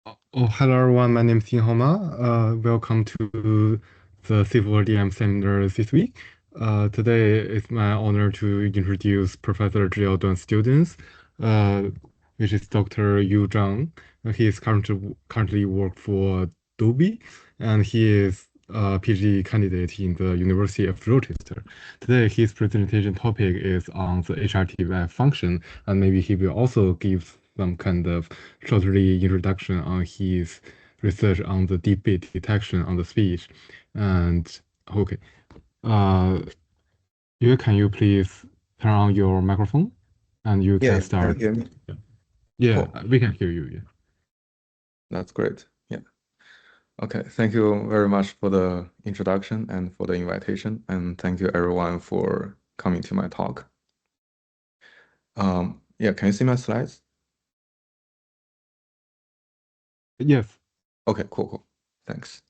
Hello everyone. My name is Homa. Welcome to the Civil DM seminar this week. Today it's my honor to introduce Professor Zhao Duan's students, uh, which is Dr. Yu Zhang. He is currently work for Dolby, and he is a PhD candidate in the University of Rochester. Today, his presentation topic is on the HRTF function, and maybe he will also give some kind of shortly introduction on his research on the deep bit detection on the speech. And okay, uh, can you please turn on your microphone and you Yeah, can can you start. hear me? Yeah, Cool. we can hear you. Yeah. That's great. Yeah. Okay. Thank you very much for the introduction and for the invitation. And thank you everyone for coming to my talk. Yeah, can you see my slides? Yes. Okay, cool. Thanks.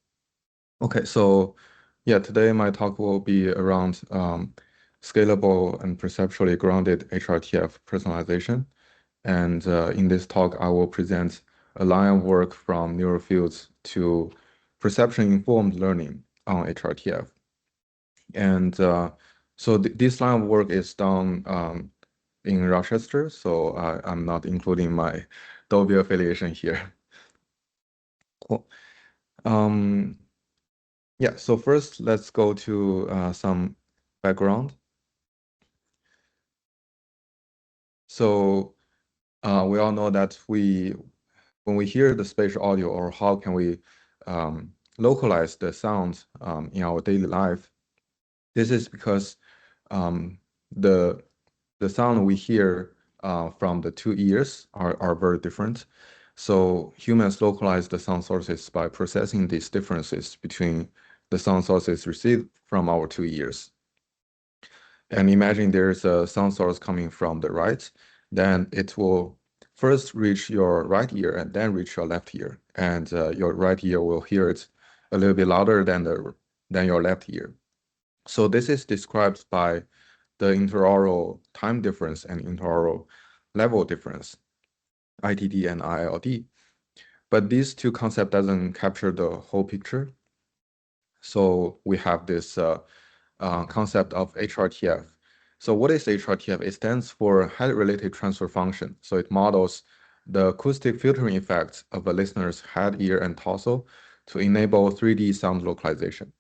Okay, so yeah, today my talk will be around scalable and perceptually grounded HRTF personalization. And in this talk, I will present a line of work from neural fields to perception-informed learning on HRTF. And so this line of work is done in Rochester, so I'm not including my Dolby affiliation here. Cool. Yeah, so first let's go to some background. So we all know that when we hear the spatial audio, or how can we localize the sound in our daily life, this is because the sound we hear from the two ears are very different. So humans localize the sound sources by processing these differences between the sound sources received from our two ears. And imagine there's a sound source coming from the right, then it will first reach your right ear and then reach your left ear. And your right ear will hear it a little bit louder than your left ear. So this is described by the interaural time difference and interaural level difference, ITD and ILD. But these two concepts doesn't capture the whole picture. So we have this concept of HRTF. So what is HRTF? It stands for head-related transfer function. So it models the acoustic filtering effects of a listener's head, ear, and torso to enable 3D sound localization.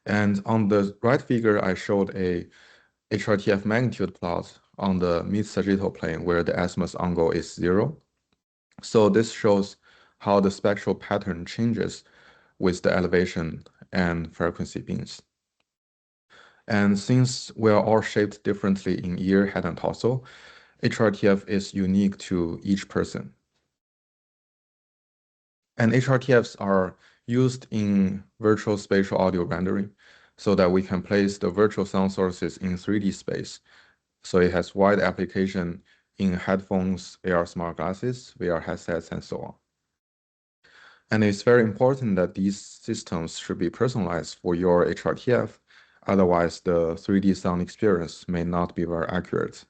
And on the right figure, I showed a HRTF magnitude plot on the mid-sagittal plane where the azimuth angle is 0. So this shows how the spectral pattern changes with the elevation and frequency beams. And since we are all shaped differently in ear, head, and torso, HRTF is unique to each person. And HRTFs are used in virtual spatial audio rendering so that we can place the virtual sound sources in 3D space. So it has wide application in headphones, AR smart glasses, VR headsets, and so on. And it's very important that these systems should be personalized for your HRTF. Otherwise, the 3D sound experience may not be very accurate.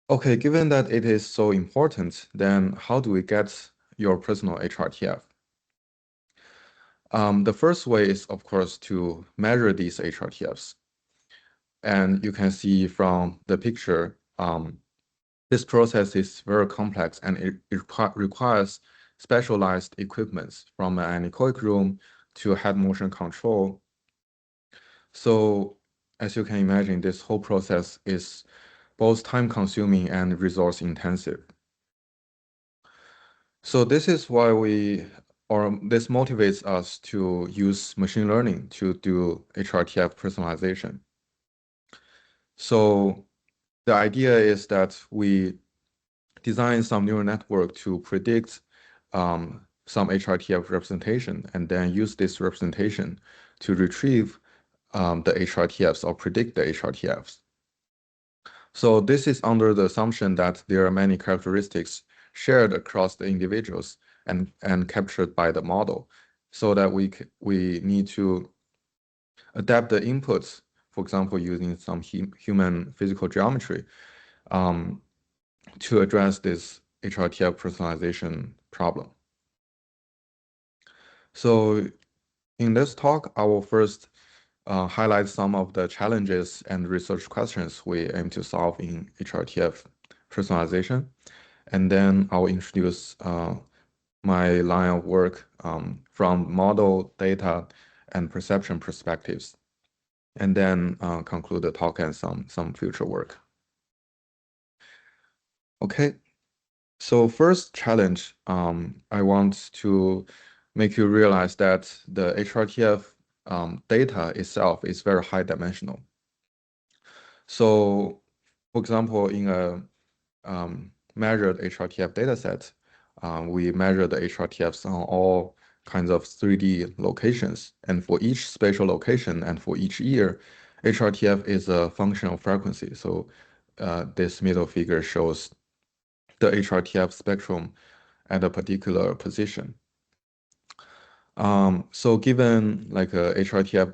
Okay, given that it is so important, then how do we get your personal HRTF? The first way is, of course, to measure these HRTFs. And you can see from the picture, this process is very complex and it requires specialized equipment from an anechoic room to head motion control. So as you can imagine, this whole process is both time-consuming and resource-intensive. So this is why this motivates us to use machine learning to do HRTF personalization. So the idea is that we design some neural network to predict some HRTF representation and then use this representation to retrieve the HRTFs or predict the HRTFs. So this is under the assumption that there are many characteristics shared across the individuals and captured by the model, so that we need to adapt the inputs, for example, using some human physical geometry to address this HRTF personalization problem. So in this talk, I will first highlight some of the challenges and research questions we aim to solve in HRTF personalization. And then I'll introduce my line of work from model, data, and perception perspectives, and then conclude the talk and some future work. Okay, so first challenge, I want to make you realize that the HRTF data itself is very high dimensional. So, for example, in a measured HRTF dataset, we measure the HRTFs on all kinds of 3D locations. And for each spatial location and for each year, HRTF is a function of frequency. So this middle figure shows the HRTF spectrum at a particular position. So given like a HRTF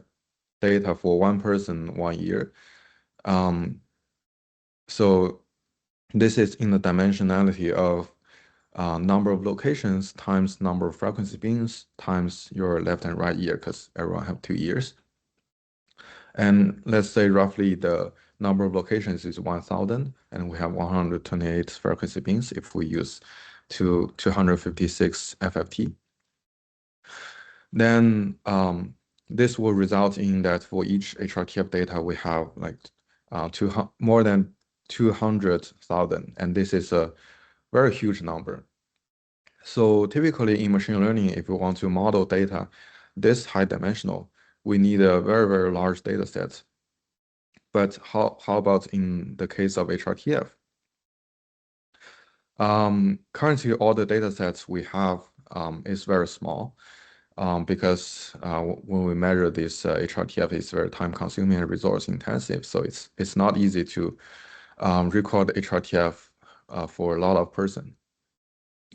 data for one person 1 year, so this is in the dimensionality of number of locations times number of frequency beams times your left and right ear, because everyone have 2 ears. And let's say roughly the number of locations is 1,000, and we have 128 frequency beams if we use 256 FFT. Then this will result in that for each HRTF data, we have like more than 200,000, and this is a very huge number. So typically in machine learning, if we want to model data this high dimensional, we need a very, very large data set. But how about in the case of HRTF? Currently, all the data sets we have is very small because when we measure this HRTF, it's very time consuming and resource intensive. So it's not easy to record HRTF for a lot of person.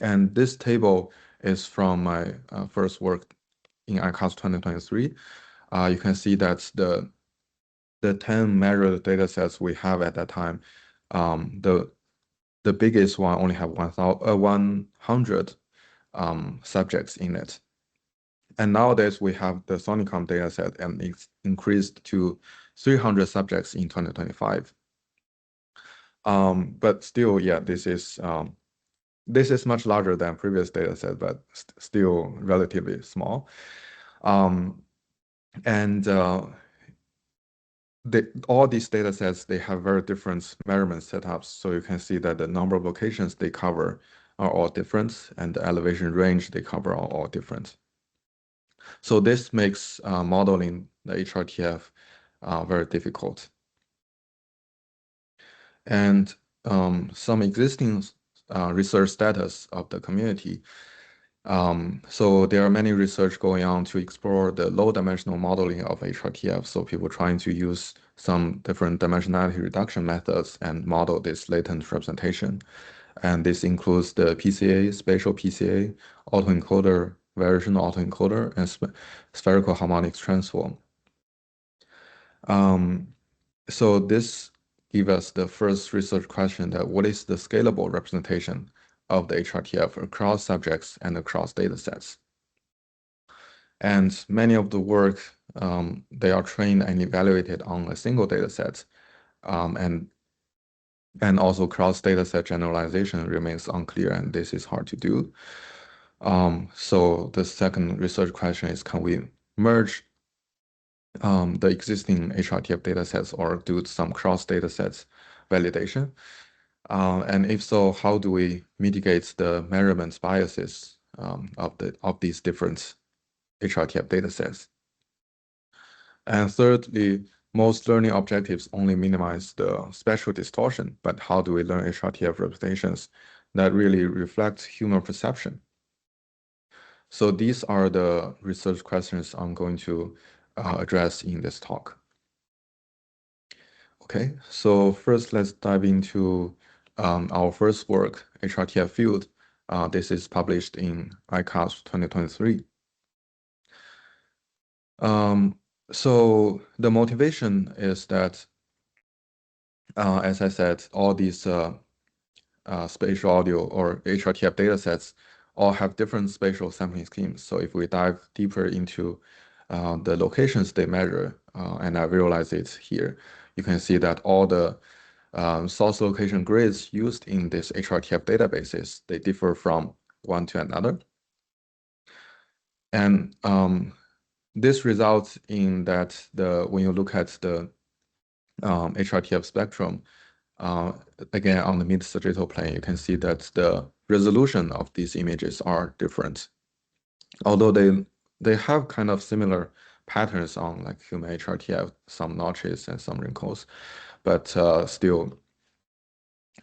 And this table is from my first work in ICAS 2023. You can see that the 10 measured data sets we have at that time, the biggest one only have 100 subjects in it. And nowadays we have the Sonicom data set, and it's increased to 300 subjects in 2025. But still, yeah, this is much larger than previous data set, but still relatively small. And all these data sets, they have very different measurement setups. So you can see that the number of locations they cover are all different, and the elevation range they cover are all different. So this makes modeling the HRTF very difficult. And some existing research status of the community. So there are many research going on to explore the low dimensional modeling of HRTF. So people trying to use some different dimensionality reduction methods and model this latent representation. And this includes the PCA, spatial PCA, autoencoder, variational autoencoder, and spherical harmonics transform. So this gives us the first research question that what is the scalable representation of the HRTF across subjects and across datasets? And many of the work, they are trained and evaluated on a single dataset, and also cross-dataset generalization remains unclear, and this is hard to do. So the second research question is, can we merge the existing HRTF datasets or do some cross-datasets validation? And if so, how do we mitigate the measurement biases of these different HRTF datasets? And thirdly, most learning objectives only minimize the spatial distortion, but how do we learn HRTF representations that really reflect human perception? So these are the research questions I'm going to address in this talk. Okay, so first let's dive into our first work, HRTF Field. This is published in ICAS 2023. So the motivation is that, as I said, all these spatial audio or HRTF datasets all have different spatial sampling schemes. So if we dive deeper into the locations they measure, and I visualize it here, you can see that all the source location grids used in this HRTF databases, they differ from one to another. And this results in that when you look at the HRTF spectrum, again, on the mid-sagittal plane, you can see that the resolution of these images are different. Although they have kind of similar patterns on like human HRTF, some notches and some wrinkles, but still,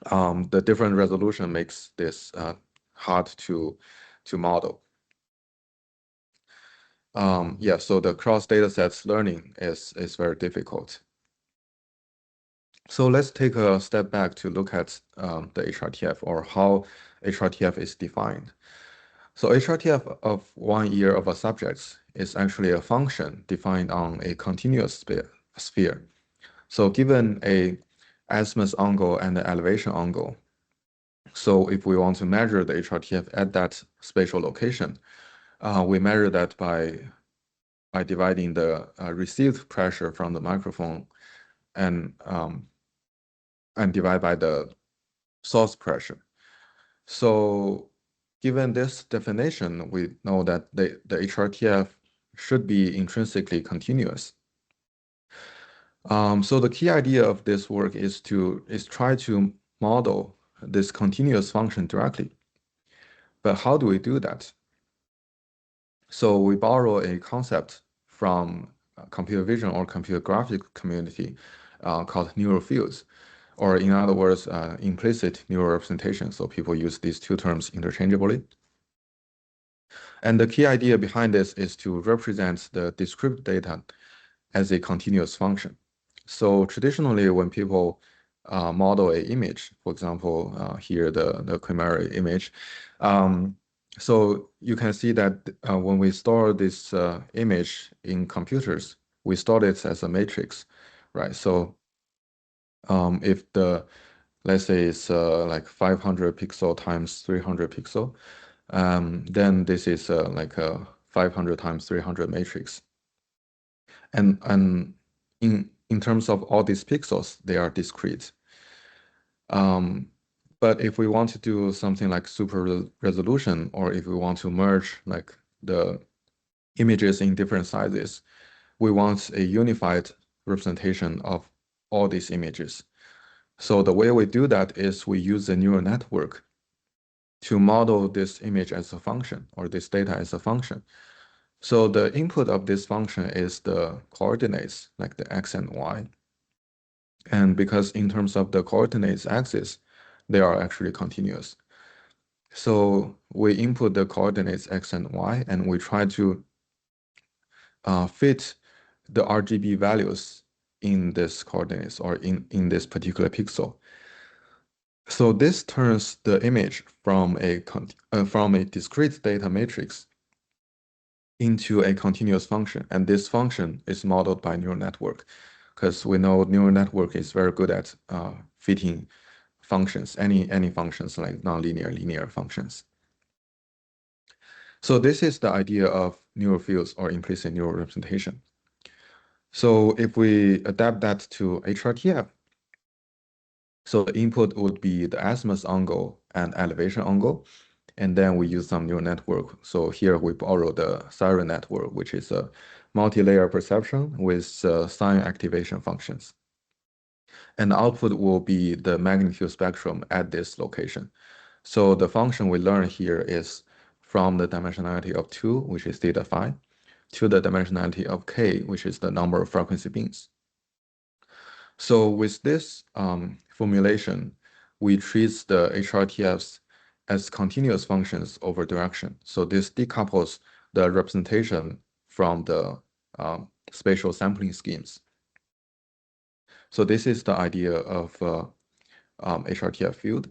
the different resolution makes this hard to model. Yeah, so the cross datasets learning is very difficult. So let's take a step back to look at the HRTF or how HRTF is defined. So HRTF of 1 year of a subject is actually a function defined on a continuous sphere. So given a azimuth angle and the elevation angle, so if we want to measure the HRTF at that spatial location, we measure that by dividing the received pressure from the microphone and divide by the source pressure. So given this definition, we know that the HRTF should be intrinsically continuous. So the key idea of this work is try to model this continuous function directly. But how do we do that? So we borrow a concept from computer vision or computer graphics community called neural fields, or in other words, implicit neural representation. So people use these two terms interchangeably. And the key idea behind this is to represent the discrete data as a continuous function. So traditionally, when people model an image, for example, here the Quimera image, so you can see that when we store this image in computers, we store it as a matrix, right? So if let's say it's like 500 pixel times 300 pixel, then this is like a 500 times 300 matrix. And in terms of all these pixels, they are discrete. But if we want to do something like super resolution, or if we want to merge like the images in different sizes, we want a unified representation of all these images. So the way we do that is we use a neural network to model this image as a function or this data as a function. So the input of this function is the coordinates, like the x and y. And because in terms of the coordinates axis, they are actually continuous. So we input the coordinates x and y, and we try to fit the RGB values in this coordinates or in this particular pixel. So this turns the image from a discrete data matrix into a continuous function, and this function is modeled by neural network, because we know neural network is very good at fitting functions, any functions like nonlinear, linear functions. So this is the idea of neural fields or implicit neural representation. So if we adapt that to HRTF, so the input would be the azimuth angle and elevation angle, and then we use some neural network. So here we borrow the siren network, which is a multi-layer perception with sign activation functions. And the output will be the magnitude spectrum at this location. So the function we learn here is from the dimensionality of 2, which is theta phi, to the dimensionality of k, which is the number of frequency beams. So with this formulation, we treat the HRTFs as continuous functions over direction. So this decouples the representation from the spatial sampling schemes. So this is the idea of HRTF field.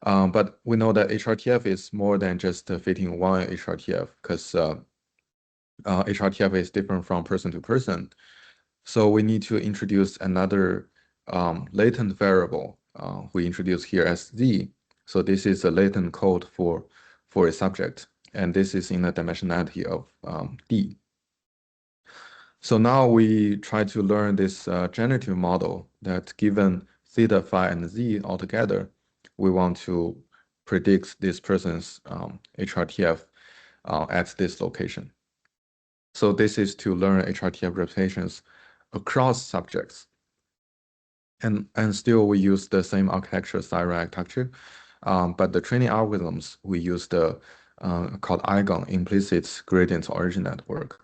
But we know that HRTF is more than just fitting one HRTF, because HRTF is different from person to person. So we need to introduce another latent variable we introduce here as Z. So this is a latent code for a subject, and this is in the dimensionality of D. So now we try to learn this generative model that given theta, phi, and z altogether, we want to predict this person's HRTF at this location. So this is to learn HRTF representations across subjects. And still we use the same architecture, Sire architecture, but the training algorithms, we use the called IGON, implicit gradient origin network.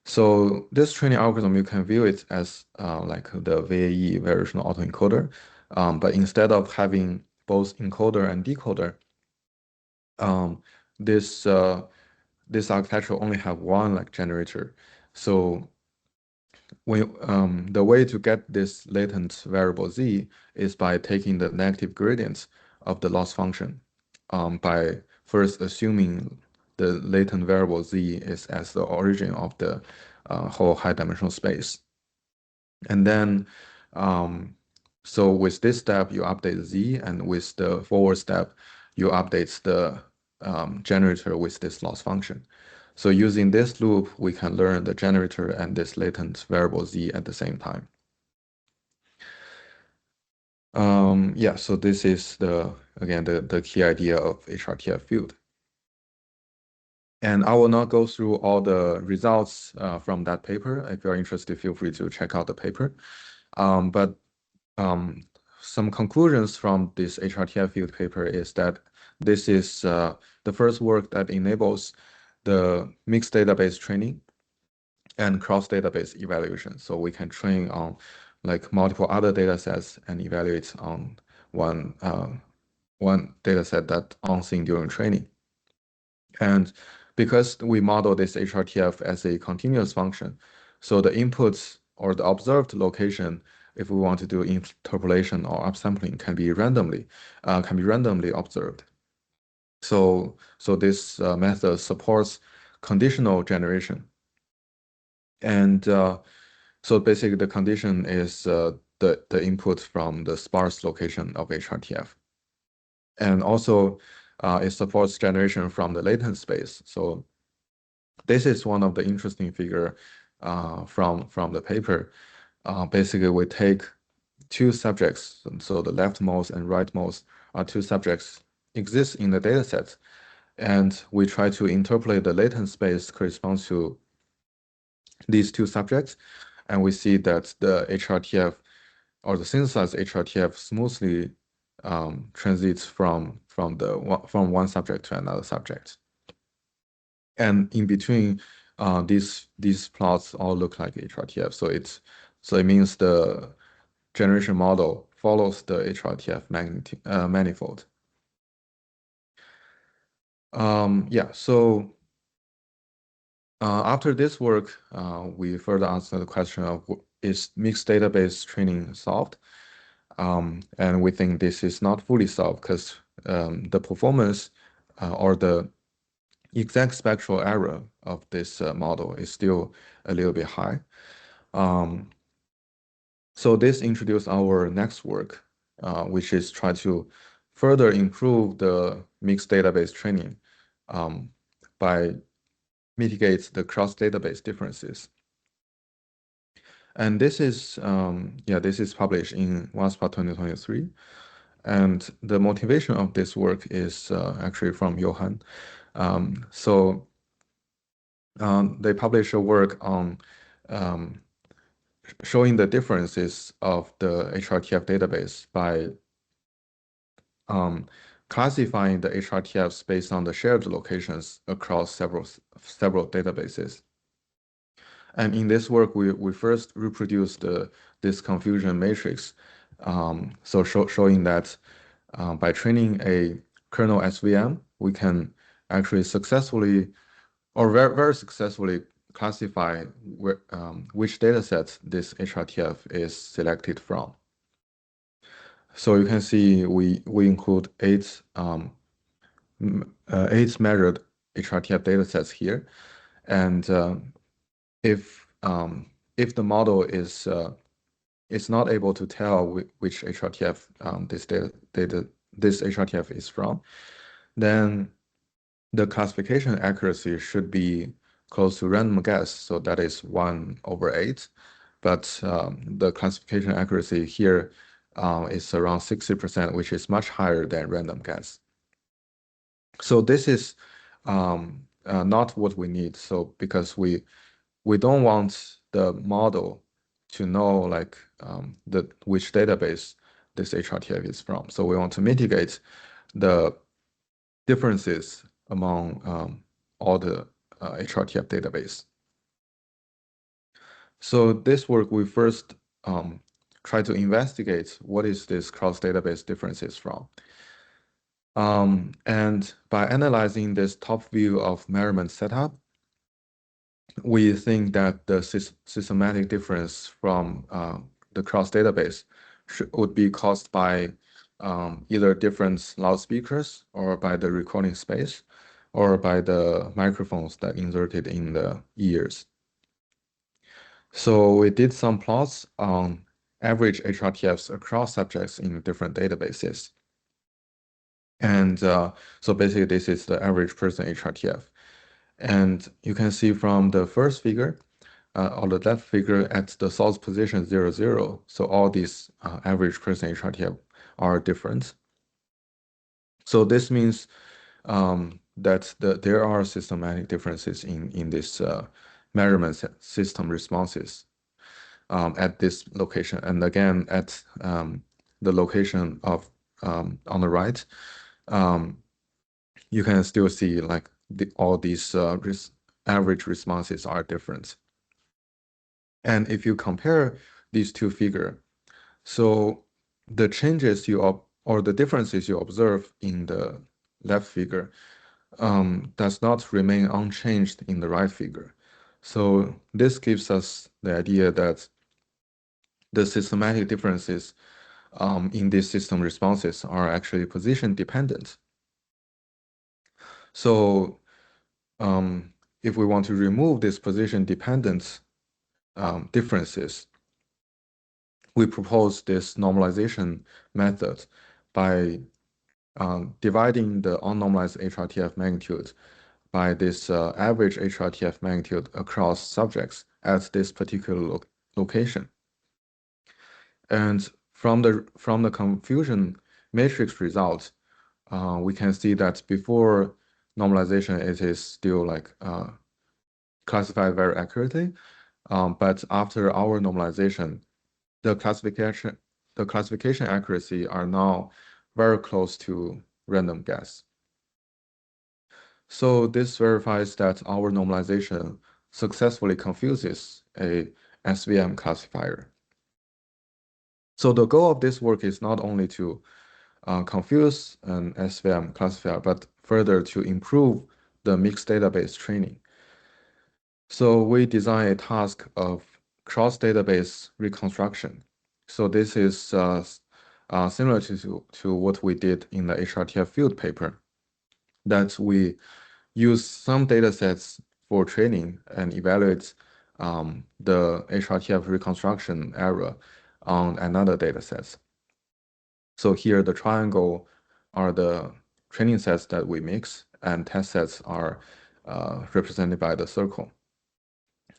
So this training algorithm, you can view it as like the VAE, variational autoencoder, but instead of having both encoder and decoder, this architecture only have one like generator. So the way to get this latent variable z is by taking the negative gradients of the loss function, by first assuming the latent variable z is as the origin of the whole high dimensional space. And then, so with this step, you update z, and with the forward step, you update the generator with this loss function. So using this loop, we can learn the generator and this latent variable z at the same time. Yeah, so this is again the key idea of HRTF field. And I will not go through all the results from that paper. If you're interested, feel free to check out the paper. But some conclusions from this HRTF field paper is that this is the first work that enables the mixed database training and cross-database evaluation. So we can train on like multiple other data sets and evaluate on one data set that unseen during training. And because we model this HRTF as a continuous function, so the inputs or the observed location, if we want to do interpolation or upsampling, can be randomly observed. So this method supports conditional generation. And so basically the condition is the input from the sparse location of HRTF. And also it supports generation from the latent space. So this is one of the interesting figure from the paper. Basically, we take two subjects, so the leftmost and rightmost are two subjects exist in the data set, and we try to interpolate the latent space corresponds to these two subjects, and we see that the HRTF or the synthesized HRTF smoothly transits from one subject to another subject. And in between, these plots all look like HRTF. So it means the generation model follows the HRTF manifold. Yeah. So after this work, we further answer the question of is mixed database training solved? And we think this is not fully solved because the performance or the exact spectral error of this model is still a little bit high. So this introduced our next work, which is try to further improve the mixed database training by mitigate the cross-database differences. And this is published in WASPA 2023. And the motivation of this work is actually from Johan. They published a work on showing the differences of the HRTF database by classifying the HRTFs based on the shared locations across several databases. And in this work, we first reproduced this confusion matrix, showing that by training a kernel SVM, we can actually successfully or very successfully classify which datasets this HRTF is selected from. So you can see we include eight measured HRTF datasets here, and if the model is not able to tell which HRTF this this HRTF is from, then the classification accuracy should be close to random guess, so that is 1/8. But the classification accuracy here is around 60%, which is much higher than random guess. So this is not what we need. So because we don't want the model to know like which database this HRTF is from. So we want to mitigate the differences among all the HRTF database. So this work, we first try to investigate what is this cross-database differences from. And by analyzing this top view of measurement setup, we think that the systematic difference from the cross-database would be caused by either different loudspeakers or by the recording space or by the microphones that inserted in the ears. So we did some plots on average HRTFs across subjects in different databases. And so basically this is the average person HRTF. And you can see from the first figure, or the left figure at the source position 0, 0. So all these average person HRTF are different. So this means that there are systematic differences in this measurement system responses at this location. And again, at the location of on the right, you can still see like all these average responses are different. And if you compare these two figures, so the changes or the differences you observe in the left figure does not remain unchanged in the right figure. So this gives us the idea that the systematic differences in these system responses are actually position dependent. So if we want to remove this position dependent differences, we propose this normalization method by dividing the unnormalized HRTF magnitude by this average HRTF magnitude across subjects at this particular location. And from the confusion matrix result, we can see that before normalization, it is still like classified very accurately. But after our normalization, the classification accuracy are now very close to random guess. So this verifies that our normalization successfully confuses a SVM classifier. So the goal of this work is not only to confuse an SVM classifier, but further to improve the mixed database training. So we design a task of cross-database reconstruction. So this is similar to what we did in the HRTF Field paper, that we use some datasets for training and evaluate the HRTF reconstruction error on another dataset. So here the triangle are the training sets that we mix, and test sets are represented by the circle.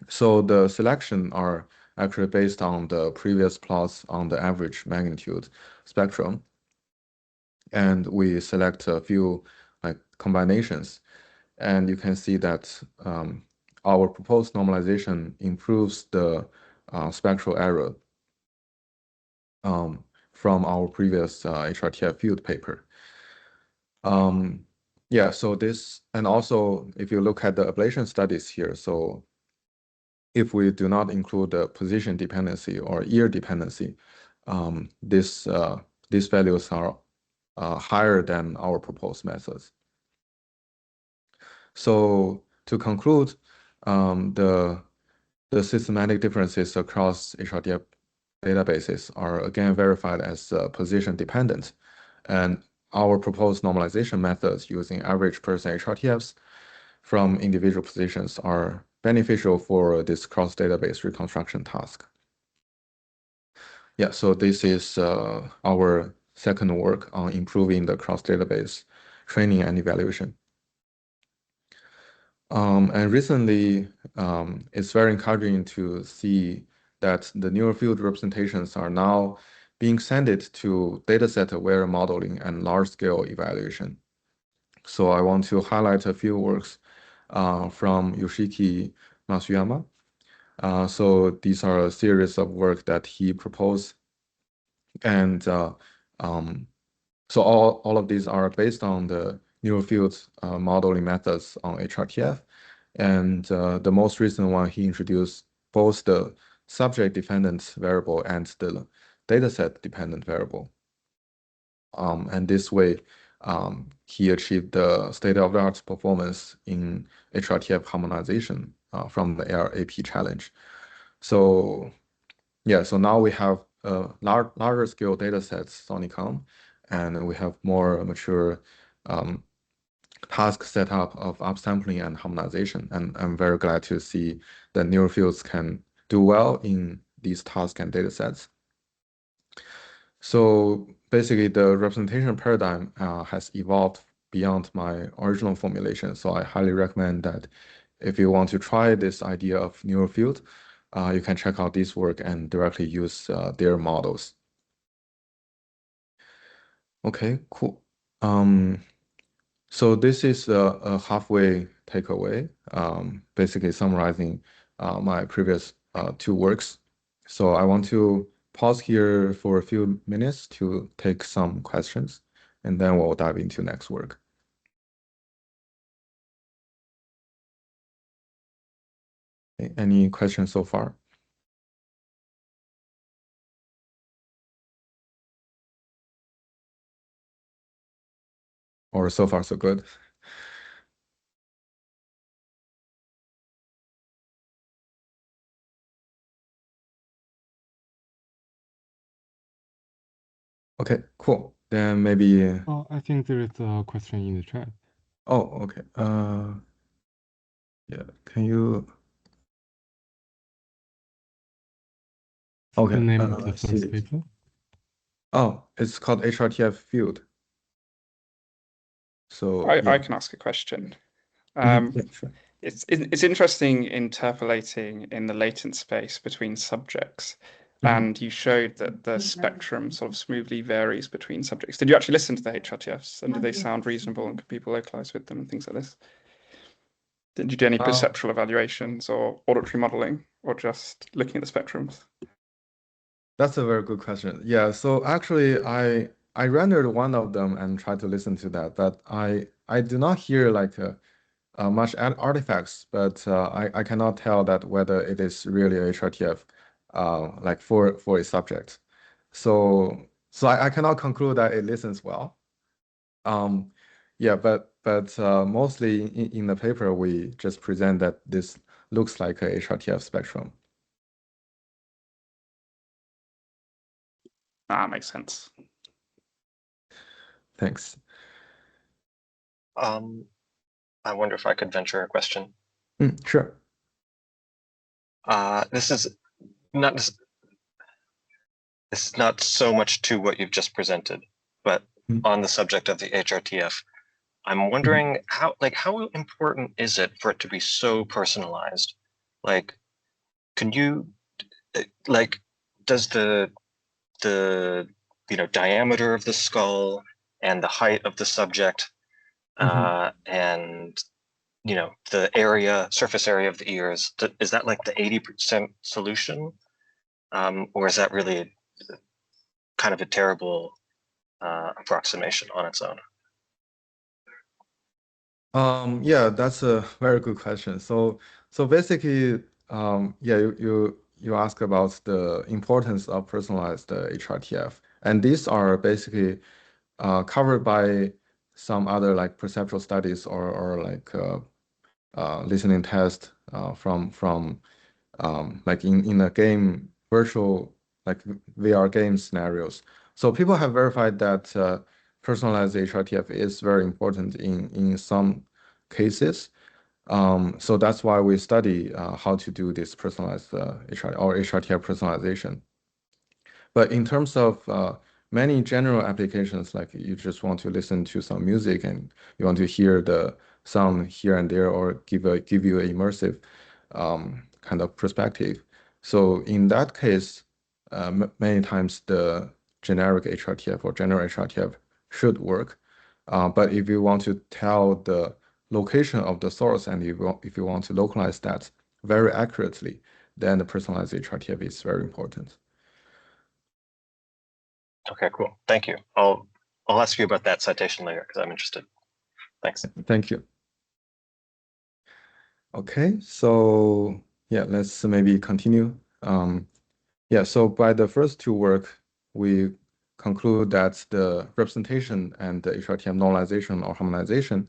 So the selection are actually based on the previous plots on the average magnitude spectrum. And we select a few like combinations. And you can see that our proposed normalization improves the spectral error from our previous HRTF Field paper. Yeah, so this, and also if you look at the ablation studies here, so if we do not include the position dependency or ear dependency, these values are higher than our proposed methods. So to conclude, the systematic differences across HRTF databases are again verified as position dependent, and our proposed normalization methods using average person HRTFs from individual positions are beneficial for this cross-database reconstruction task. Yeah, so this is our second work on improving the cross-database training and evaluation. And recently, it's very encouraging to see that the neural field representations are now being extended to dataset-aware modeling and large-scale evaluation. So I want to highlight a few works from Yoshiki Masuyama. So these are a series of work that he proposed, and so all of these are based on the neural fields modeling methods on HRTF. And the most recent one, he introduced both the subject-dependent variable and the dataset-dependent variable. And this way, he achieved the state-of-the-art performance in HRTF harmonization from the AR-AP challenge. So yeah, so now we have larger scale data sets on Econ, and we have more mature task setup of upsampling and harmonization. And I'm very glad to see that neural fields can do well in these tasks and data sets. So basically, the representation paradigm has evolved beyond my original formulation. So I highly recommend that if you want to try this idea of neural field, you can check out this work and directly use their models. Okay, cool. So this is a halfway takeaway, basically summarizing my previous two works. So I want to pause here for a few minutes to take some questions, and then we'll dive into next work. Okay, any questions so far? Or so far so good? Okay, cool. Then maybe. Oh, I think there is a question in the chat. Oh, okay. Yeah. Can you? Okay. The name of the first paper? Oh, it's called HRTF Field. So I yeah. can ask a question. Yeah, sure. It's interesting interpolating in the latent space between subjects, Mhm. and you showed that the spectrum sort of smoothly varies between subjects. Did you actually listen to the HRTFs, and did they sound reasonable, and could people localize with them and things like this? Did you do any perceptual evaluations or auditory modeling, or just looking at the spectrums? That's a very good question. Yeah, so actually I rendered one of them and tried to listen to that, but I do not hear like much artifacts, but I cannot tell that whether it is really a HRTF like for a subject. So I cannot conclude that it listens well. Yeah, but mostly in the paper we just present that this looks like a HRTF spectrum. Makes sense. Thanks. I wonder if I could venture a question. Sure. This is not so much to what you've just presented, but on the subject of the HRTF. I'm wondering how important is it for it to be so personalized? Like, can you does the diameter of the skull and the height of the subject and the surface area of the ears, is that like the 80% solution, or is that really kind of a terrible approximation on its own? Yeah, that's a very good question. So basically, yeah, you ask about the importance of personalized HRTF, and these are basically covered by some other like perceptual studies or like listening test from like in a game virtual like VR game scenarios. So people have verified that personalized HRTF is very important in some cases. So that's why we study how to do this personalized HRTF personalization. But in terms of many general applications, like you just want to listen to some music and you want to hear the sound here and there, or give you an immersive kind of perspective. So in that case, many times the generic HRTF or general HRTF should work. But if you want to tell the location of the source and if you want to localize that very accurately, then the personalized HRTF is very important. Okay, cool. Thank you. I'll ask you about that citation later because I'm interested. Thanks. Thank you. Okay, so yeah, let's maybe continue. Yeah, so by the first two work, we conclude that the representation and the HRTF normalization or harmonization,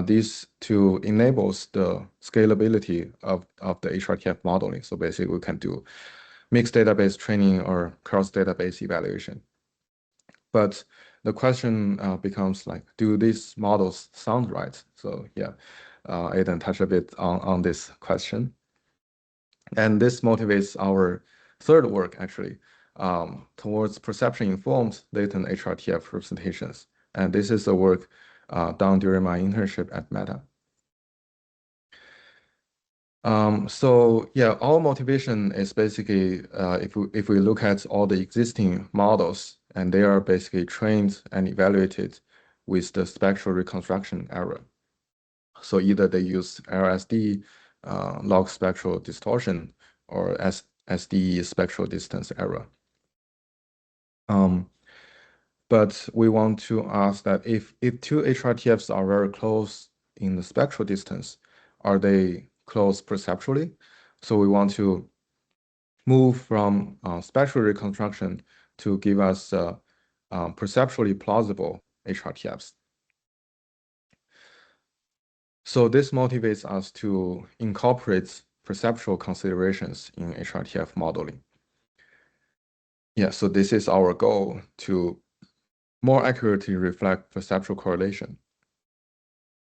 these two enables the scalability of the HRTF modeling. So basically, we can do mixed database training or cross-database evaluation. But the question becomes like, do these models sound right? So yeah, Aidan touched a bit on this question. And this motivates our third work, actually, towards perception-informed latent HRTF representations. And this is the work done during my internship at Meta. So yeah, our motivation is basically, if we look at all the existing models, and they are basically trained and evaluated with the spectral reconstruction error. So either they use LSD, log spectral distortion, or SDE spectral distance error. But we want to ask that if two HRTFs are very close in the spectral distance, are they close perceptually? So we want to move from spectral reconstruction to give us perceptually plausible HRTFs. So this motivates us to incorporate perceptual considerations in HRTF modeling. Yeah, so this is our goal, to more accurately reflect perceptual correlation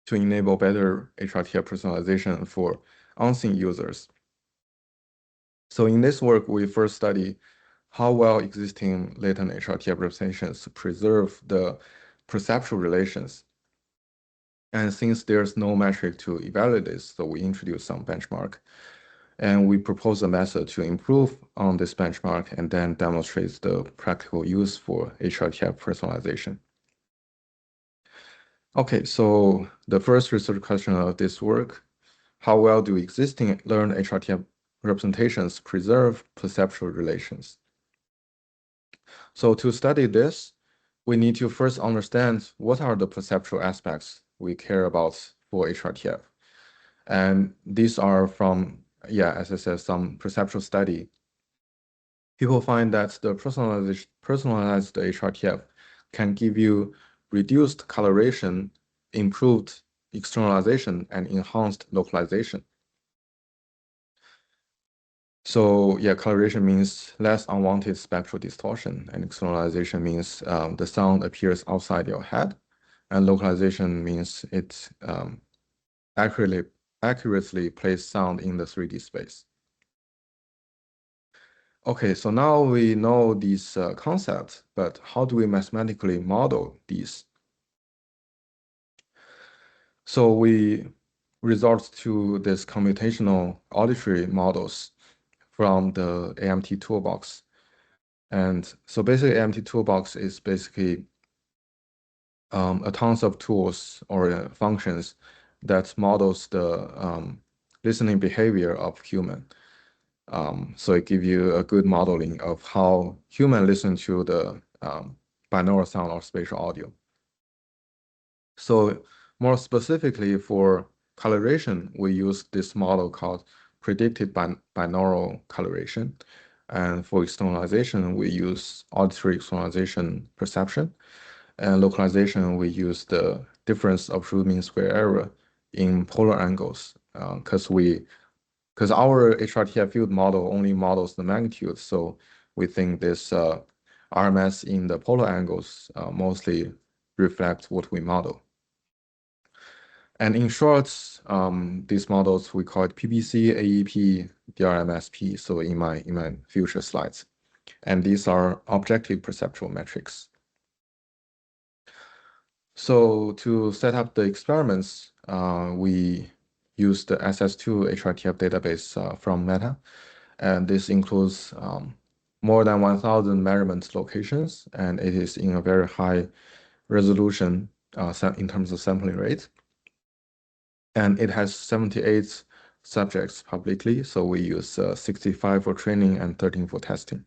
to enable better HRTF personalization for unseen users. So in this work, we first study how well existing latent HRTF representations preserve the perceptual relations. And since there's no metric to evaluate this, so we introduce some benchmark. And we propose a method to improve on this benchmark and then demonstrate the practical use for HRTF personalization. Okay, so the first research question of this work, how well do existing learned HRTF representations preserve perceptual relations? So to study this, we need to first understand what are the perceptual aspects we care about for HRTF. And these are from, yeah, as I said, some perceptual study. People find that the personalized HRTF can give you reduced coloration, improved externalization, and enhanced localization. So yeah, coloration means less unwanted spectral distortion, and externalization means the sound appears outside your head, and localization means it accurately place sound in the 3D space. Okay, so now we know these concepts, but how do we mathematically model these? So we resort to this computational auditory models from the AMT toolbox. And so basically AMT toolbox is basically a tons of tools or functions that models the listening behavior of human. So it gives you a good modeling of how human listen to the binaural sound or spatial audio. So more specifically for coloration, we use this model called predicted binaural coloration. And for externalization, we use auditory externalization perception. And localization, we use the difference of root mean square error in polar angles, because our HRTF field model only models the magnitude. So we think this RMS in the polar angles mostly reflect what we model. And in short, these models, we call it PBC, AEP, DRMSP, so in my future slides. and these are objective perceptual metrics. So to set up the experiments, we used the SS2 HRTF database from Meta, and this includes more than 1,000 measurement locations, and it is in a very high resolution in terms of sampling rate. And it has 78 subjects publicly, so we use 65 for training and 13 for testing.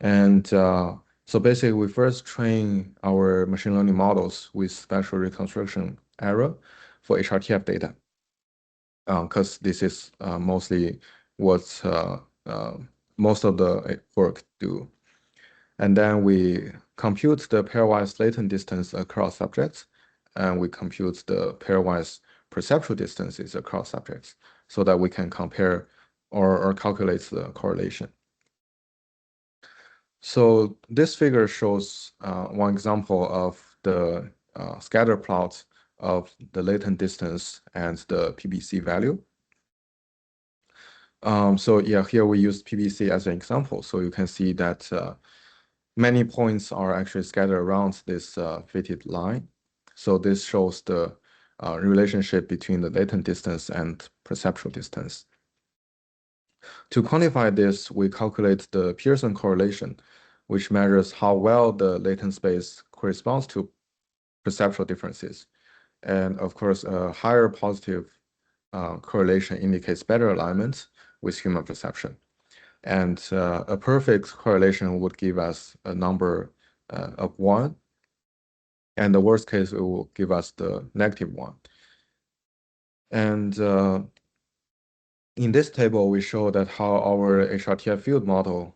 And so basically, we first train our machine learning models with spatial reconstruction error for HRTF data, because this is mostly what most of the work do. And then we compute the pairwise latent distance across subjects, and we compute the pairwise perceptual distances across subjects so that we can compare or calculate the correlation. So this figure shows one example of the scatter plot of the latent distance and the PBC value. So yeah, here we use PBC as an example. So you can see that many points are actually scattered around this fitted line. So this shows the relationship between the latent distance and perceptual distance. To quantify this, we calculate the Pearson correlation, which measures how well the latent space corresponds to perceptual differences. And of course, a higher positive correlation indicates better alignment with human perception. And a perfect correlation would give us a number of 1. And the worst case, it will give us the -1. And in this table, we show that how our HRTF field model,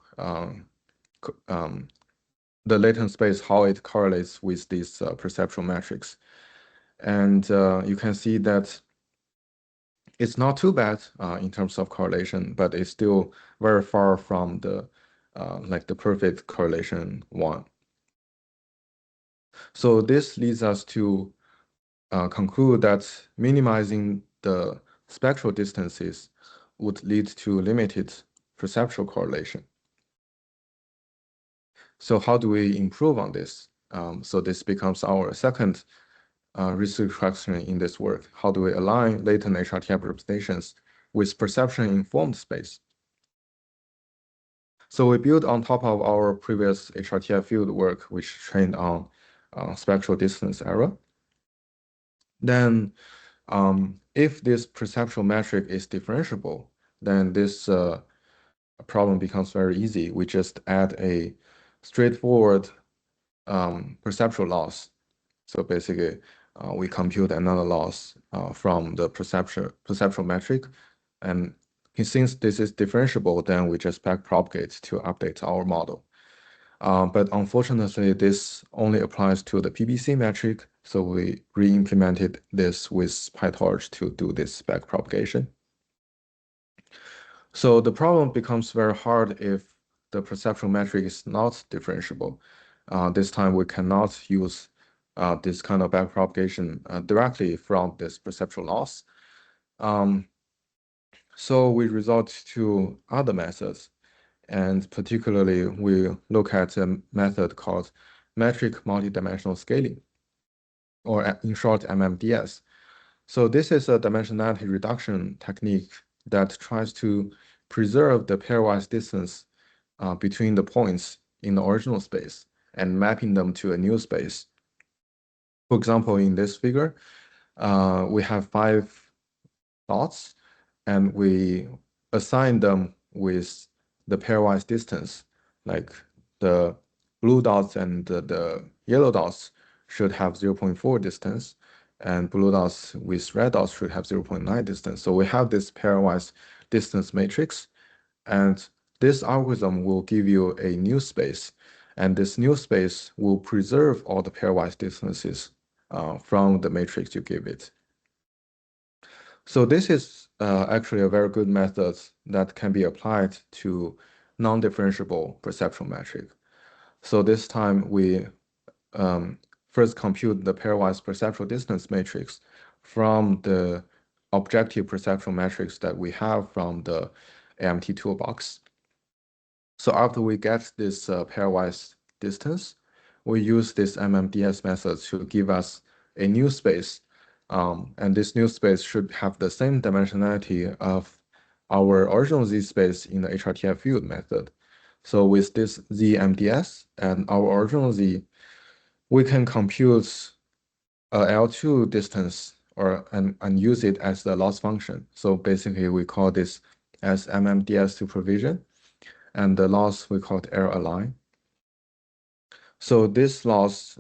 the latent space, how it correlates with these perceptual metrics. And you can see that it's not too bad in terms of correlation, but it's still very far from the like the perfect correlation 1. So this leads us to conclude that minimizing the spectral distances would lead to limited perceptual correlation. So how do we improve on this? So this becomes our second research question in this work. How do we align latent HRTF representations with perception-informed space? So we build on top of our previous HRTF field work, which trained on spectral distance error. Then if this perceptual metric is differentiable, then this problem becomes very easy. We just add a straightforward perceptual loss. So basically, we compute another loss from the perceptual metric. And since this is differentiable, then we just backpropagate to update our model. But unfortunately, this only applies to the PBC metric. So we re-implemented this with PyTorch to do this backpropagation. So the problem becomes very hard if the perceptual metric is not differentiable. This time we cannot use this kind of backpropagation directly from this perceptual loss. So we resort to other methods, and particularly we look at a method called metric multidimensional scaling, or in short, MMDS. So this is a dimensionality reduction technique that tries to preserve the pairwise distance between the points in the original space and mapping them to a new space. For example, in this figure, we have 5 dots, and we assign them with the pairwise distance. Like the blue dots and the yellow dots should have 0.4 distance, and blue dots with red dots should have 0.9 distance. So we have this pairwise distance matrix, and this algorithm will give you a new space, and this new space will preserve all the pairwise distances from the matrix you give it. So this is actually a very good method that can be applied to non-differentiable perceptual metric. So this time we first compute the pairwise perceptual distance matrix from the objective perceptual metrics that we have from the AMT toolbox. So after we get this pairwise distance, we use this MMDS method to give us a new space. And this new space should have the same dimensionality of our original Z space in the HRTF field method. So with this ZMDS and our original Z, we can compute a L2 distance and use it as the loss function. So basically we call this as MMDS supervision, and the loss we call it error align. So this loss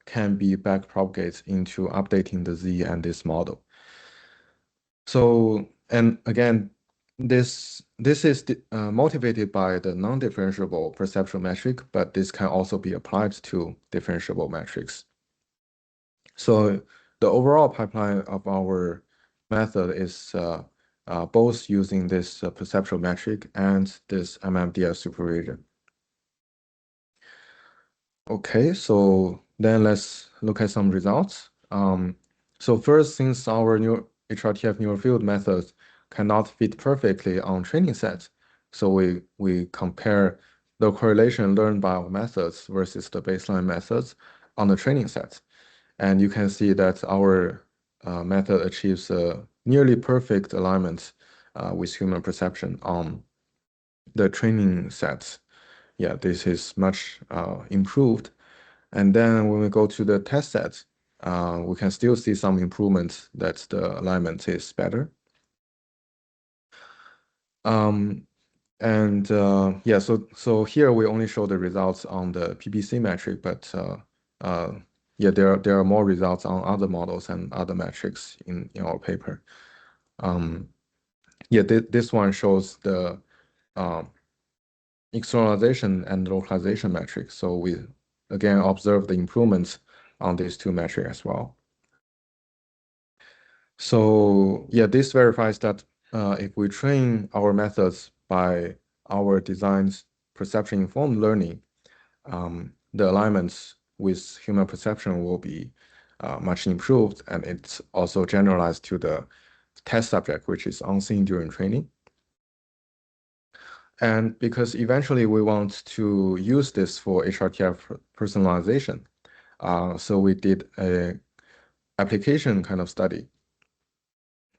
can be backpropagated into updating the Z and this model. So, and again, this is motivated by the non-differentiable perceptual metric, but this can also be applied to differentiable metrics. So the overall pipeline of our method is both using this perceptual metric and this MMDS supervision. Okay, so then let's look at some results. So first, since our new HRTF neural field methods cannot fit perfectly on training sets, so we compare the correlation learned by our methods versus the baseline methods on the training set. And you can see that our method achieves a nearly perfect alignment with human perception on the training sets. Yeah, this is much improved. And then when we go to the test set, we can still see some improvements that the alignment is better. Yeah, so here we only show the results on the PBC metric, but yeah, there are more results on other models and other metrics in our paper. Yeah, this one shows the externalization and localization metrics. So we again observe the improvements on these two metrics as well. So yeah, this verifies that if we train our methods by our design's perception-informed learning, the alignments with human perception will be much improved, and it's also generalized to the test subject, which is unseen during training. And because eventually we want to use this for HRTF personalization, so we did a application kind of study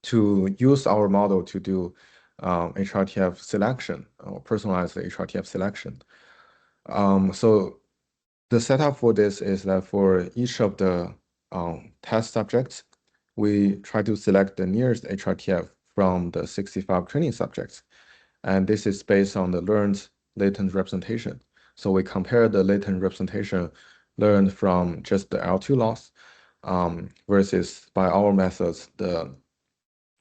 to use our model to do HRTF selection or personalized HRTF selection. So the setup for this is that for each of the test subjects, we try to select the nearest HRTF from the 65 training subjects. And this is based on the learned latent representation. So we compare the latent representation learned from just the L2 loss versus by our methods, the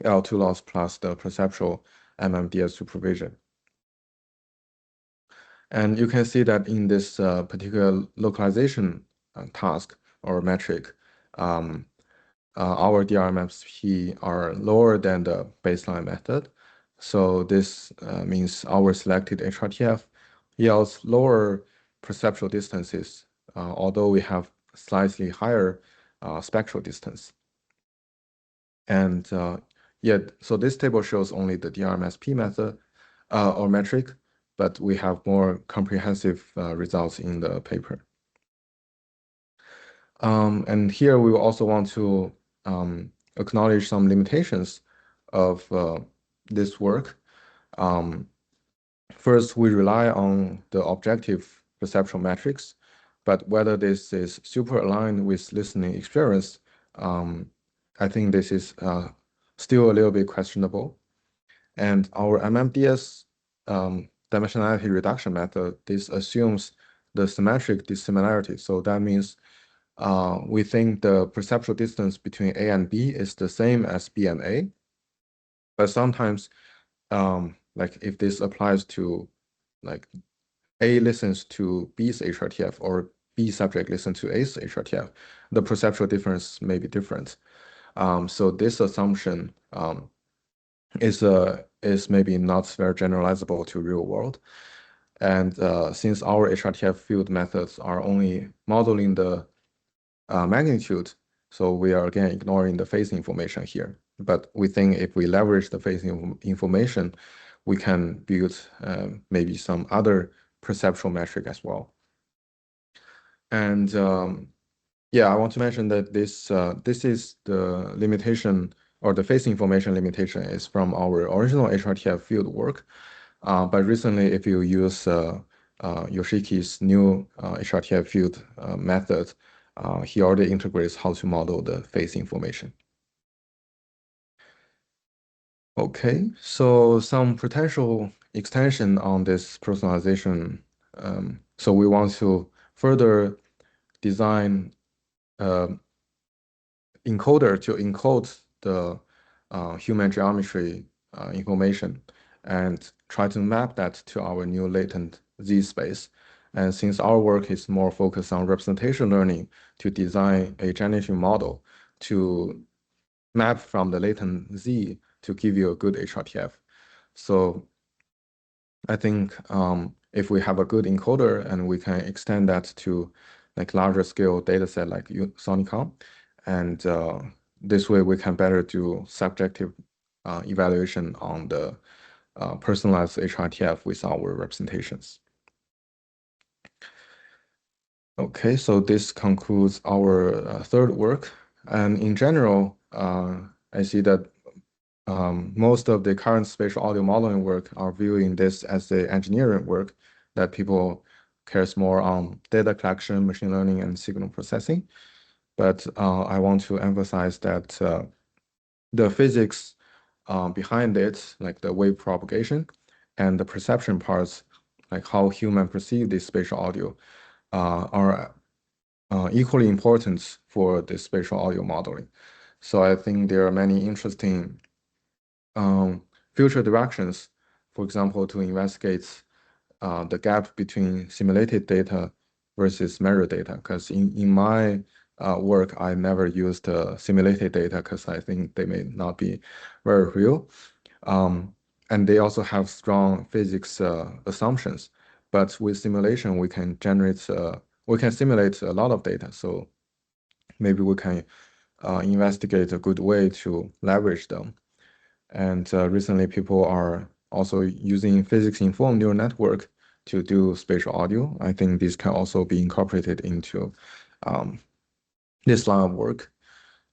L2 loss plus the perceptual MMDS supervision. And you can see that in this particular localization task or metric, our DRMFP are lower than the baseline method. So this means our selected HRTF yields lower perceptual distances, although we have slightly higher spectral distance. And yeah, so this table shows only the DRMSP method or metric, but we have more comprehensive results in the paper. And here we also want to acknowledge some limitations of this work. First, we rely on the objective perceptual metrics, but whether this is super aligned with listening experience, I think this is still a little bit questionable. And our MMDS dimensionality reduction method, this assumes the symmetric dissimilarity. So that means we think the perceptual distance between A and B is the same as B and A. But sometimes, like if this applies to like A listens to B's HRTF or B subject listens to A's HRTF, the perceptual difference may be different. So this assumption is maybe not very generalizable to real world. And since our HRTF field methods are only modeling the magnitude, so we are again ignoring the phase information here. But we think if we leverage the phase information, we can build maybe some other perceptual metric as well. And yeah, I want to mention that this is the limitation, or the phase information limitation is from our original HRTF field work. But recently, if you use Yoshiki's new HRTF field method, he already integrates how to model the phase information. Okay, so some potential extension on this personalization. So we want to further design encoder to encode the human geometry information and try to map that to our new latent Z space. And since our work is more focused on representation learning to design a generative model to map from the latent Z to give you a good HRTF. So I think if we have a good encoder and we can extend that to like larger scale data set like Sonicom, and this way we can better do subjective evaluation on the personalized HRTF with our representations. Okay, so this concludes our third work. And in general, I see that most of the current spatial audio modeling work are viewing this as the engineering work that people cares more on data collection, machine learning, and signal processing. But I want to emphasize that the physics behind it, like the wave propagation and the perception parts, like how human perceive this spatial audio, are equally important for the spatial audio modeling. So I think there are many interesting future directions, for example, to investigate the gap between simulated data versus measured data. Because in my work, I never used simulated data because I think they may not be very real. And they also have strong physics assumptions. But with simulation, we can simulate a lot of data. So maybe we can investigate a good way to leverage them. And recently, people are also using physics-informed neural network to do spatial audio. I think this can also be incorporated into this line of work.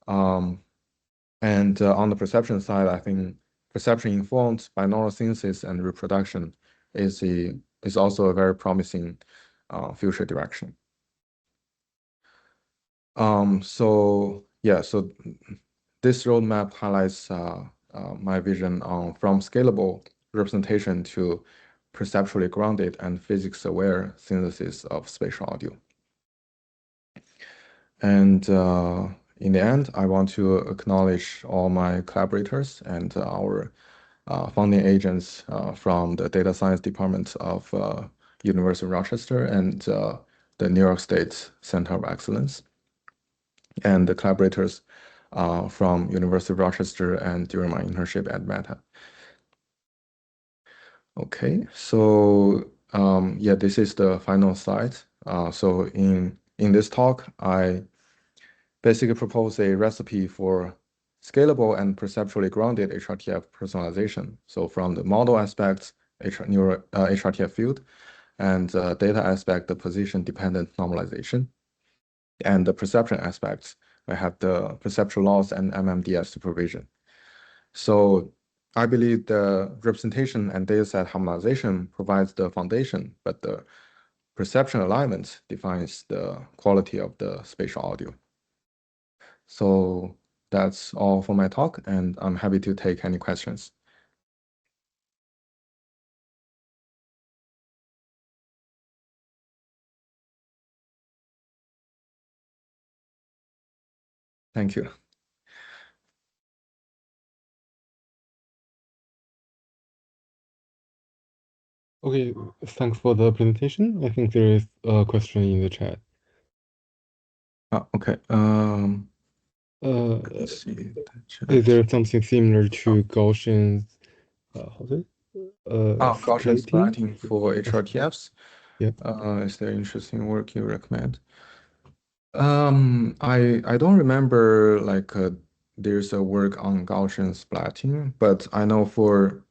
And on the perception side, I think perception-informed binaural synthesis and reproduction is also a very promising future direction. So yeah, so this roadmap highlights my vision on from scalable representation to perceptually grounded and physics-aware synthesis of spatial audio. And in the end, I want to acknowledge all my collaborators and our founding agents from the data science department of University of Rochester and the New York State Center of Excellence, and the collaborators from University of Rochester and during my internship at Meta. Okay, so yeah, this is the final slide. So in this talk, I basically propose a recipe for scalable and perceptually grounded HRTF personalization. So from the model aspects, HRTF field, and data aspect, the position-dependent normalization, and the perception aspects, I have the perceptual loss and MMDS supervision. So I believe the representation and dataset harmonization provides the foundation, but the perception alignment defines the quality of the spatial audio. So that's all for my talk, and I'm happy to take any questions. Thank you. Okay, thanks for the presentation. I think there is a question in the chat. Okay. Let's see the chat. Is there something similar to Gaussian's Gaussian splitting? splatting for HRTFs? Yeah. Is there interesting work you recommend? I don't remember like there's a work on Gaussian splatting, but I know for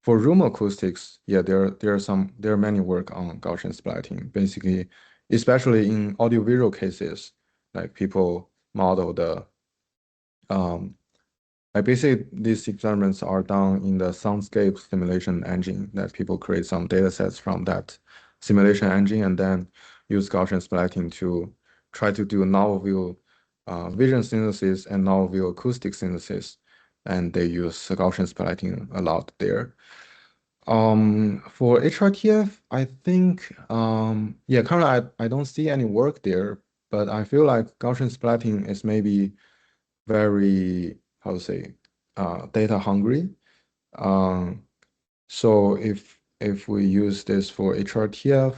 For room acoustics, yeah, there are many work on Gaussian splatting. Basically, especially in audiovisual cases, like people model the basically these experiments are done in the soundscape simulation engine that people create some data sets from that simulation engine and then use Gaussian splatting to try to do novel view vision synthesis and novel view acoustic synthesis. And they use Gaussian splatting a lot there. For HRTF, I think, yeah, currently I don't see any work there, but I feel like Gaussian splatting is maybe very, how to say, data hungry. So if we use this for HRTF,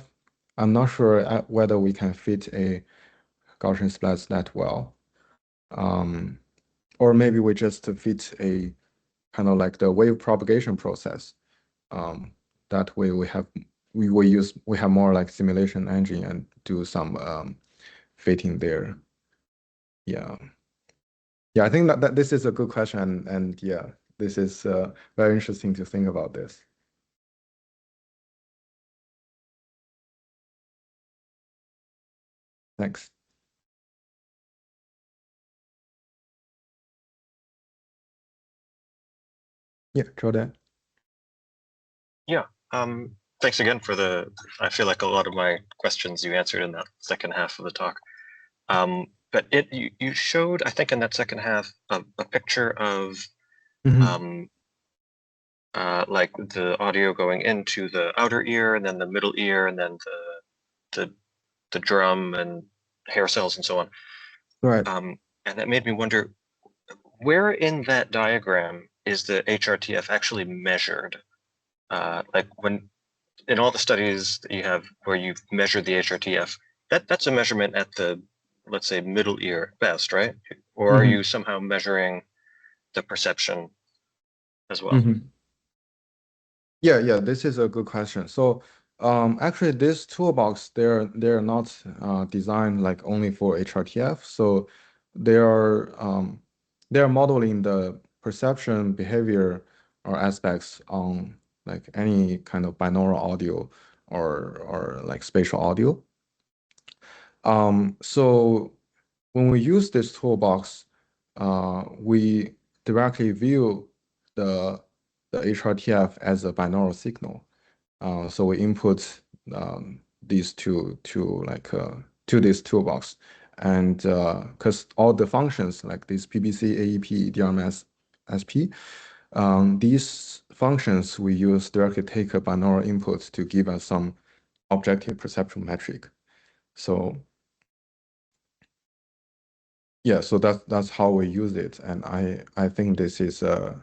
I'm not sure whether we can fit a Gaussian splat that well. Or maybe we just fit a kind of like the wave propagation process. That way we have more like simulation engine and do some fitting there. Yeah. Yeah, I think that this is a good question, and yeah, this is very interesting to think about this. Thanks. Yeah, Jordan. Yeah. Thanks again for I feel like a lot of my questions you answered in that second half of the talk. But you showed, I think in that second half, a picture of like the audio going into the outer ear and then the middle ear and then the drum and hair cells and so on. Right. And that made me wonder, where in that diagram is the HRTF actually measured? Like when in all the studies that you have where you've measured the HRTF, that's a measurement at the, let's say, middle ear at best, right? Or are you somehow measuring the perception as well? Yeah, this is a good question. So actually this toolbox, they're not designed like only for HRTF. So they're modeling the perception, behavior, or aspects on like any kind of binaural audio or like spatial audio. So when we use this toolbox, we directly view the HRTF as a binaural signal. So we input these to this toolbox, and because all the functions like this PBC, AEP, DRMS, SP, these functions we use directly take a binaural input to give us some objective perceptual metric. So yeah, so that's how we use it, and I think this is a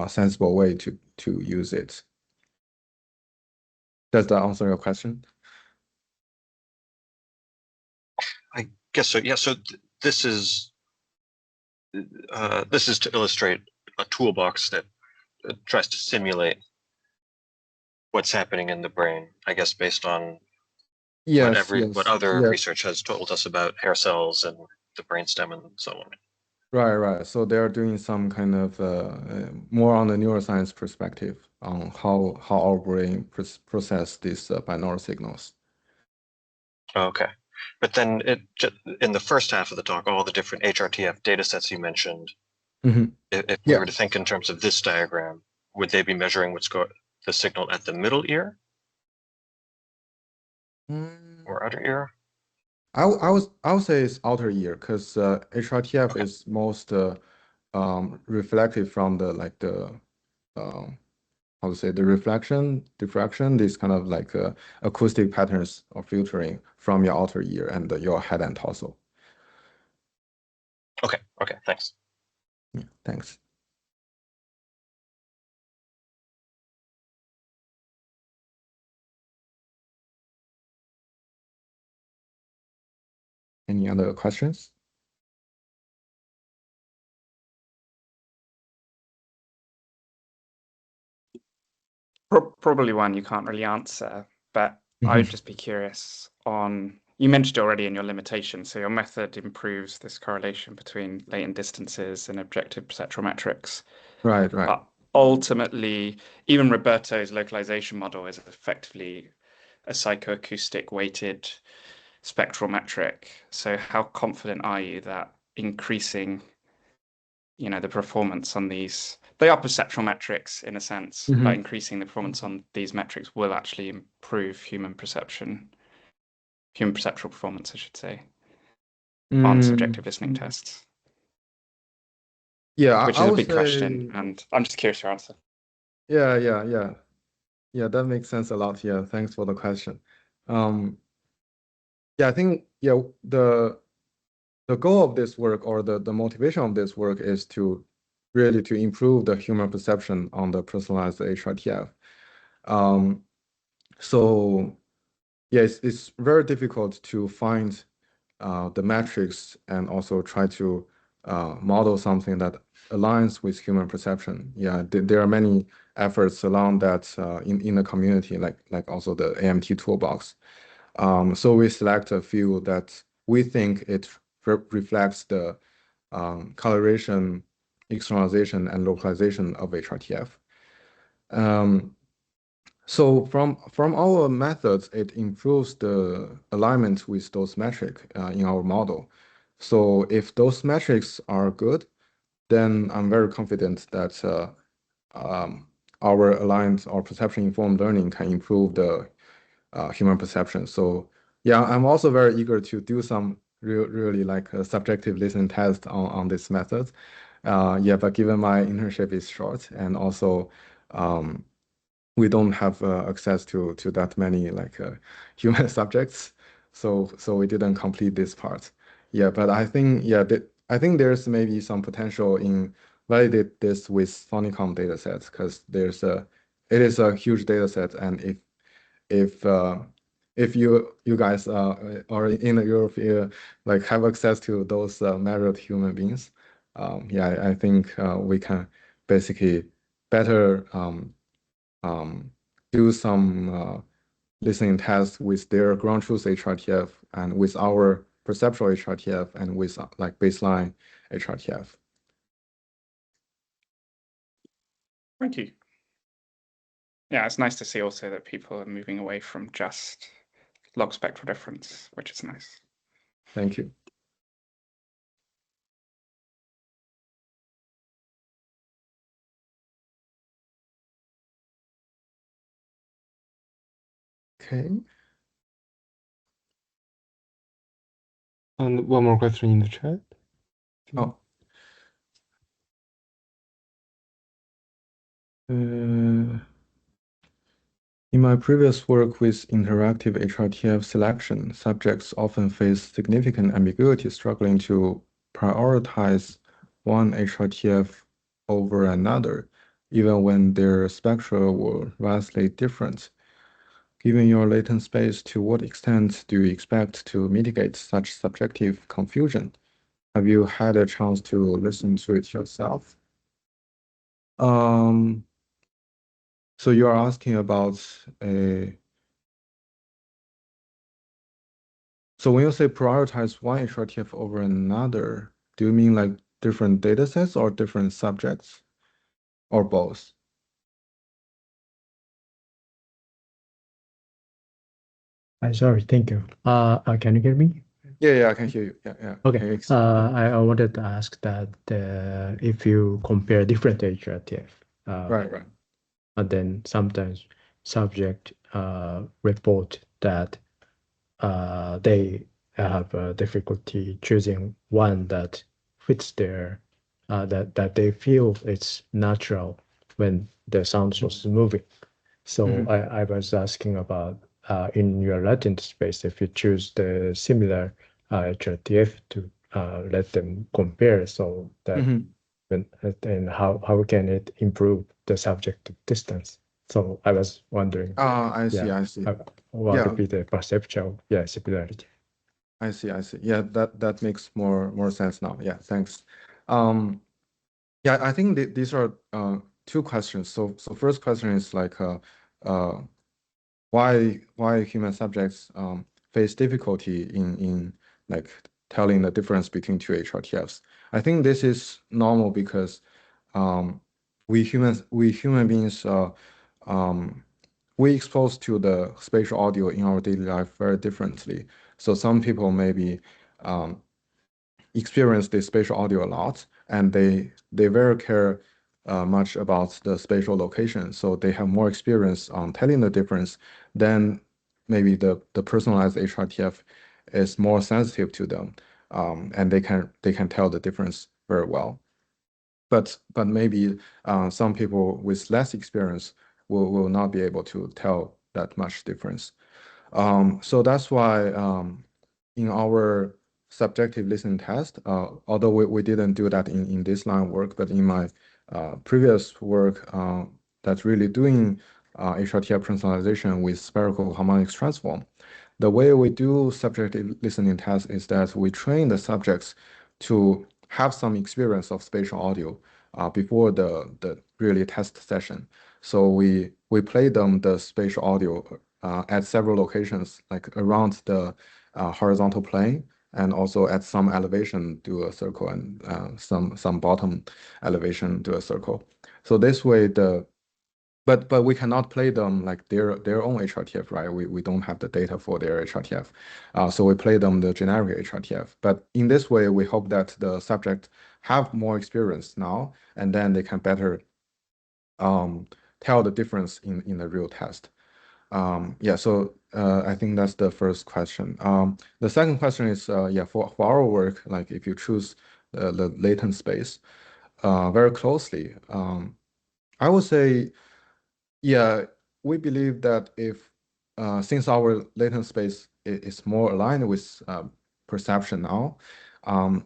sensible way to use it. Does that answer your question? I guess so. Yeah. So this is to illustrate a toolbox that tries to simulate what's happening in the brain. I guess based on what other research has told us about hair cells and the brainstem and so on. Right. So they're doing some kind of more on the neuroscience perspective on how our brain process these binaural signals. Okay, but then in the first half of the talk, all the different HRTF datasets you mentioned, if we were to think in terms of this diagram, would they be measuring the signal at the middle ear or outer ear? I would say it's outer ear because HRTF is most reflected from the like the how to say the reflection, diffraction, these kind of like acoustic patterns of filtering from your outer ear and your head and torso. Okay, thanks. Yeah, thanks. Any other questions? Probably one you can't really answer, but I would just be curious on, you mentioned already in your limitations, so your method improves this correlation between latent distances and objective perceptual metrics. Right. ultimately, even Roberto's localization model is effectively a psychoacoustic weighted spectral metric. So how confident are you that increasing, the performance on these, they are perceptual metrics in a sense, but increasing the performance on these metrics will actually improve human perceptual performance, I should say, on subjective listening tests? Yeah, which is a big question, and I'm just curious your answer. Yeah, that makes sense a lot. Yeah, thanks for the question. Yeah, I think the goal of this work, or the motivation of this work, is to really to improve the human perception on the personalized HRTF. So yes, it's very difficult to find the metrics and also try to model something that aligns with human perception. Yeah, there are many efforts around that in the community, like also the AMT toolbox. So we select a few that we think it reflects the coloration, externalization, and localization of HRTF. So from our methods, it improves the alignment with those metrics in our model. So if those metrics are good, then I'm very confident that our aligned or perception-informed learning can improve the human perception. So yeah, I'm also very eager to do some really like a subjective listening test on this method. Yeah, but given my internship is short, and also we don't have access to that many like human subjects, so we didn't complete this part. Yeah, but I think I think there's maybe some potential in validate this with Phonicom datasets, because it is a huge dataset, and if you guys are in Europe like have access to those measured human beings, yeah, I think we can basically better do some listening tests with their ground truth HRTF and with our perceptual HRTF and with like baseline HRTF. Thank you. Yeah, it's nice to see also that people are moving away from just log spectral difference, which is nice. Thank you. Okay. And one more question in the chat. Oh. In my previous work with interactive HRTF selection, subjects often face significant ambiguity, struggling to prioritize one HRTF over another, even when their spectra were vastly different. Given your latent space, to what extent do you expect to mitigate such subjective confusion? Have you had a chance to listen to it yourself? So you are asking about so when you say prioritize one HRTF over another, do you mean like different datasets or different subjects, or both? Sorry, thank you. Can you hear me? Yeah, I can hear you. Yeah. Okay. I wanted to ask that if you compare different HRTF, Right. and then sometimes subject report that they have difficulty choosing one that fits their that they feel it's natural when the sound source is moving. So I was asking about in your latent space, if you choose the similar HRTF to let them compare, so that and how can it improve the subjective distance? So I was wondering. I see. What would be the perceptual similarity? I see. Yeah, that makes more sense now. Yeah, thanks. Yeah, I think these are two questions. So first question is like why human subjects face difficulty in like telling the difference between two HRTFs. I think this is normal because we human beings, we expose to the spatial audio in our daily life very differently. So some people maybe experience the spatial audio a lot, and they very care much about the spatial location. So they have more experience on telling the difference than maybe the personalized HRTF is more sensitive to them, and they can tell the difference very well. But maybe some people with less experience will not be able to tell that much difference. So that's why in our subjective listening test, although we didn't do that in this line of work, but in my previous work that's really doing HRTF personalization with spherical harmonics transform, the way we do subjective listening test is that we train the subjects to have some experience of spatial audio before the really test session. So we play them the spatial audio at several locations, like around the horizontal plane, and also at some elevation do a circle, and some bottom elevation do a circle. So this way but we cannot play them like their own HRTF, right? We don't have the data for their HRTF. So we play them the generic HRTF. But in this way, we hope that the subject have more experience now, and then they can better tell the difference in the real test. Yeah, so I think that's the first question. The second question is, yeah, for our work, like if you choose the latent space very closely, I would say, yeah, we believe that if since our latent space is more aligned with perception now,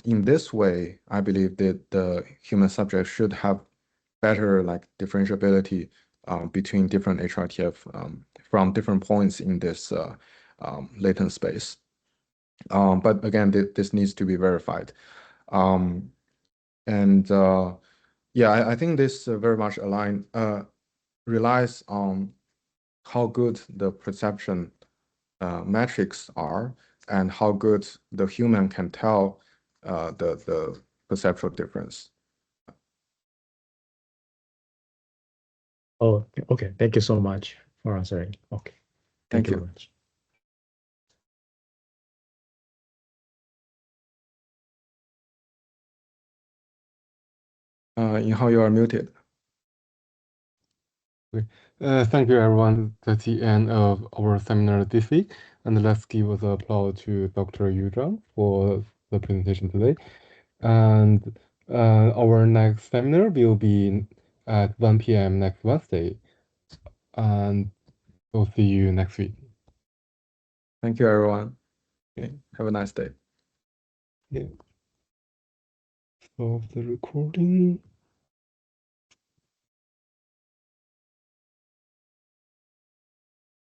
in this way, I believe that the human subject should have better like differentiability between different HRTF from different points in this latent space. But again, this needs to be verified. And yeah, I think this very much relies on how good the perception metrics are and how good the human can tell the perceptual difference. Oh, okay. Thank you so much for answering. Okay. Thank you you. very much. Yinghao, you are muted. Thank you, everyone. That's the end of our seminar this week. And let's give us applause to Dr. Yu Zhang for the presentation today. And our next seminar will be at 1 p.m. next Wednesday. And we'll see you next week. Thank you, everyone. Okay. Have a nice day. Yeah. Stop the recording.